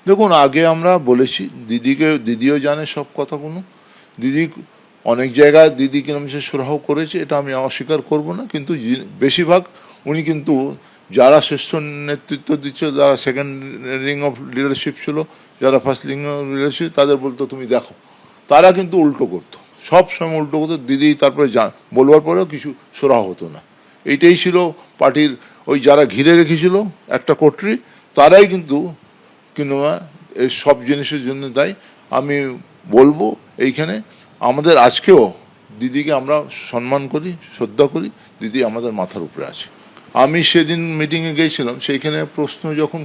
দেখুন, আগে আমরা বলেছি, দিদিও জানে সব কথাগুলো। দিদি অনেক জায়গায় দিদি কিরম সে সুরাহ করেছে, এটা আমি অস্বীকার করব না, কিন্তু বেশিরভাগ উনি কিন্তু যারা শ্রেষ্ঠ নেতৃত্ব দিচ্ছে, যারা সেকেন্ড রিং অফ লিডারশিপ ছিল, যারা ফার্স্ট রিং অফ লিডারশিপ, তাদের বলতো তুমি দেখো, তারা কিন্তু উল্টো করতো, সব সময় উল্টো করতো। দিদি তারপরে বলবার পরেও কিছু সুরাহ হতো না। এইটাই ছিল পার্টির ওই যারা ঘিরে রেখেছিল একটা কোটরি, তারাই কিন্তু এই সব জিনিসের জন্য দায়ী। আমি বলবো এইখানে আমাদের আজকেও দিদিকে আমরা সম্মান করি, শ্রদ্ধা করি, দিদি আমাদের মাথার উপরে আছে। আমি সেদিন মিটিংয়ে গিয়েছিলাম, সেইখানে প্রশ্ন যখন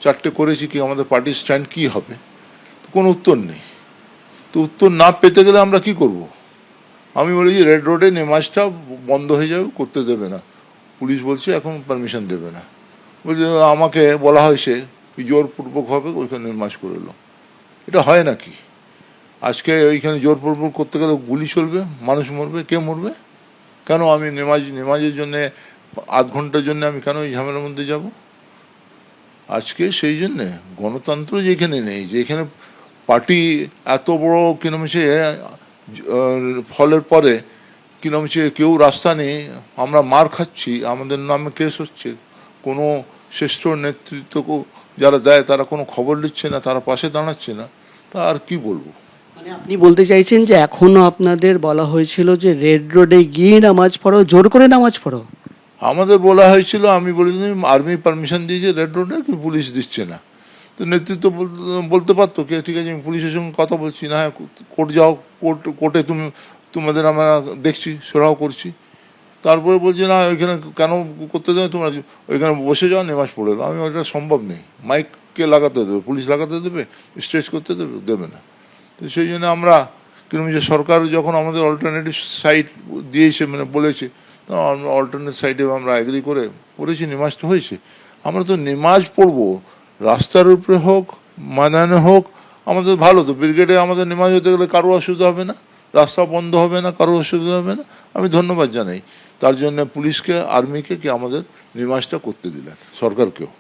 চারটে করেছি কি আমাদের পার্টির স্ট্যান্ড কী হবে, কোনো উত্তর নেই। তো উত্তর না পেতে গেলে আমরা কি করব? আমি বলি যে রেড রোডে নেমাজটা বন্ধ হয়ে যাবে, করতে দেবে না। পুলিশ বলছে এখন পারমিশন দেবে না। বলছে আমাকে বলা হয়েছে জোরপূর্বকভাবে ওইখানে নেমাজ করে এলো। এটা হয় নাকি? আজকে ওইখানে জোরপূর্বক করতে গেলে গুলি চলবে, মানুষ মরবে, কে মরবে? কেন আমি নেমাজের জন্যে আধ ঘন্টার জন্য আমি কেন এই ঝামেলার মধ্যে যাব? আজকে সেই জন্যে গণতন্ত্র যেখানে নেই, যেখানে পার্টি এত বড় কিরমছে ফলের পরে কিরমছে কেউ রাস্তা নেই, আমরা মার খাচ্ছি, আমাদের নামে কেস হচ্ছে, কোনো শ্রেষ্ঠ নেতৃত্ব যারা দেয় তারা কোনো খবর নিচ্ছে না, তারা পাশে দাঁড়াচ্ছে না, তা আর কি বলবো? মানে আপনি বলতে চাইছেন যে এখনো আপনাদের বলা হয়েছিল যে রেড রোডে গিয়ে নামাজ পড়ো, জোর করে নামাজ পড়ো? আমাদের বলা হয়েছিল, আমি বলেছিলাম আর্মি পারমিশন দিয়েছে রেড রোডে, কিন্তু পুলিশ দিচ্ছে না। তো নেতৃত্ব বলতে পারতো কে ঠিক আছে আমি পুলিশের সঙ্গে কথা বলছি, না হ্যাঁ কোর্ট যাও, কোর্টে তোমাদের আমরা দেখছি, সরাও করছি। তারপরে বলছে না ওইখানে কেন করতে দেবে, তোমরা ওইখানে বসে যাও, নেমাজ পড়ে দাও। আমি ওইটা সম্ভব নেই, মাইককে লাগাতে দেবে, পুলিশ লাগাতে দেবে, স্ট্রেচ করতে দেবে না। তো সেই জন্য আমরা কিরকম যে সরকার যখন আমাদের অল্টারনেটিভ সাইট দিয়েছে, মানে বলেছে, তো আমরা অল্টারনেটিভ সাইডে আমরা এগ্রি করে পড়েছি, নেমাজটা হয়েছে। আমরা তো নেমাজ পড়বো, রাস্তার উপরে হোক, ময়দানে হোক, আমাদের ভালো। তো ব্রিগেডে আমাদের নেমাজ হতে গেলে কারো অসুবিধা হবে না, রাস্তা বন্ধ হবে না, কারো অসুবিধা হবে না। আমি ধন্যবাদ জানাই তার জন্য পুলিশকে, আর্মিকে, কি আমাদের নেমাজটা করতে দিলেন, সরকারকেও।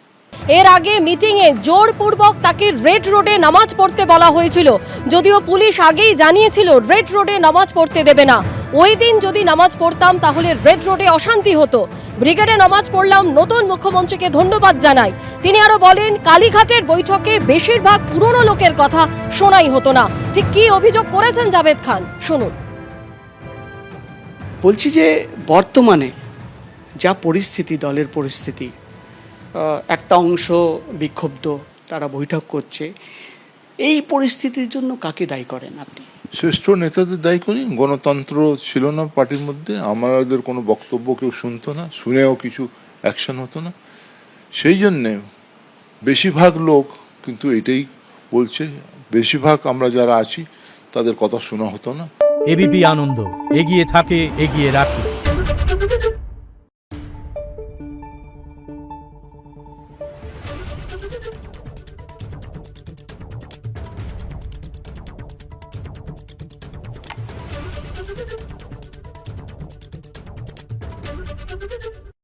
এর আগে মিটিংয়ে জোরপূর্বক তাকে রেড রোডে নামাজ পড়তে বলা হয়েছিল, যদিও পুলিশ আগেই জানিয়েছিল রেড রোডে নামাজ পড়তে দেবে না। ওই দিন যদি নামাজ পড়তাম তাহলে রেড রোডে অশান্তি হতো। ব্রিগেডে নামাজ পড়লাম, নতুন মুখ্যমন্ত্রীকে ধন্যবাদ জানাই। তিনি আরো বলেন কালীঘাটের বৈঠকে বেশিরভাগ পুরনো লোকের কথা শোনাই হতো না। ঠিক কি অভিযোগ করেছেন জাভেদ খান, শুনুন। বলছি যে বর্তমানে যা পরিস্থিতি, দলের পরিস্থিতি, একটা অংশ বিক্ষুব্ধ, তারা বৈঠক করছে, এই পরিস্থিতির জন্য কাকে দায়ী করেন আপনি? শ্রেষ্ঠ নেতাদের দায়ী করি। গণতন্ত্র ছিল না পার্টির মধ্যে, আমাদের কোনো বক্তব্য কেউ শুনতো না, শুনেও কিছু অ্যাকশন হতো না। সেই জন্যে বেশিরভাগ লোক কিন্তু এটাই বলছে, বেশিরভাগ আমরা যারা আছি তাদের কথা শোনা হতো না। এবিপি আনন্দ, এগিয়ে থাকে, এগিয়ে রাখে।